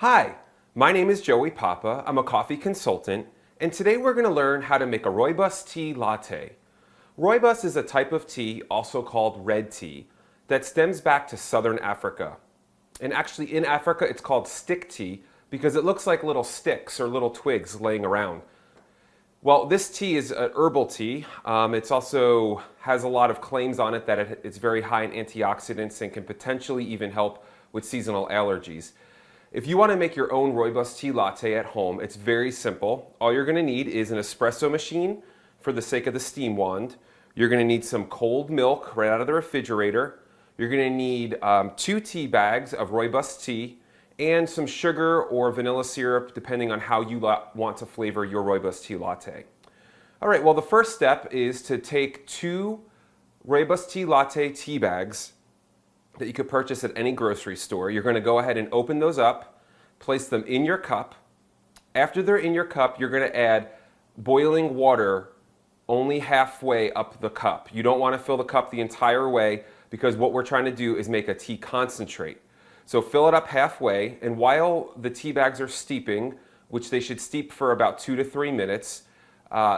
Hi, my name is Joey Papa. I'm a coffee consultant, and today we're going to learn how to make a Rooibos tea latte. Rooibos is a type of tea, also called red tea, that stems back to southern Africa. And actually in Africa it's called stick tea because it looks like little sticks or little twigs laying around. Well, this tea is an herbal tea. It also has a lot of claims on it that it's very high in antioxidants and can potentially even help with seasonal allergies. If you want to make your own Rooibos tea latte at home, it's very simple. All you're going to need is an espresso machine for the sake of the steam wand. You're going to need some cold milk right out of the refrigerator. You're going to need 2 tea bags of Rooibos tea and some sugar or vanilla syrup depending on how you want to flavor your Rooibos tea latte. All right, well the first step is to take 2 Rooibos tea latte tea bags that you could purchase at any grocery store. You're going to go ahead and open those up, place them in your cup. After they're in your cup, you're going to add boiling water only halfway up the cup. You don't want to fill the cup the entire way because what we're trying to do is make a tea concentrate. So fill it up halfway, and while the tea bags are steeping, which they should steep for about 2 to 3 minutes,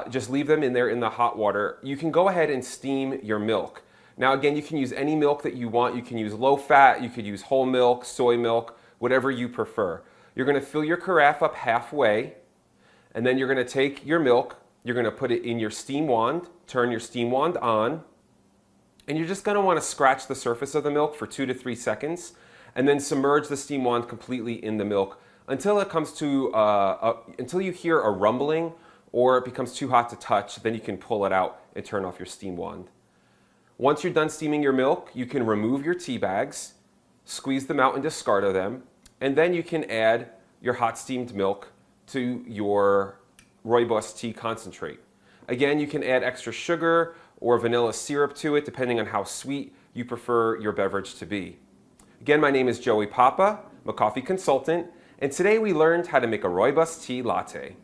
just leave them in there in the hot water. You can go ahead and steam your milk. Now again, you can use any milk that you want. You can use low fat, you could use whole milk, soy milk, whatever you prefer. You're going to fill your carafe up halfway, and then you're going to take your milk, you're going to put it in your steam wand, turn your steam wand on, and you're just going to want to scratch the surface of the milk for 2 to 3 seconds, and then submerge the steam wand completely in the milk until it comes to, until you hear a rumbling or it becomes too hot to touch. Then you can pull it out and turn off your steam wand. Once you're done steaming your milk, you can remove your tea bags, squeeze them out and discard of them, and then you can add your hot steamed milk to your Rooibos tea concentrate. Again, you can add extra sugar or vanilla syrup to it depending on how sweet you prefer your beverage to be. Again, my name is Joey Papa, I'm a coffee consultant, and today we learned how to make a Rooibos tea latte.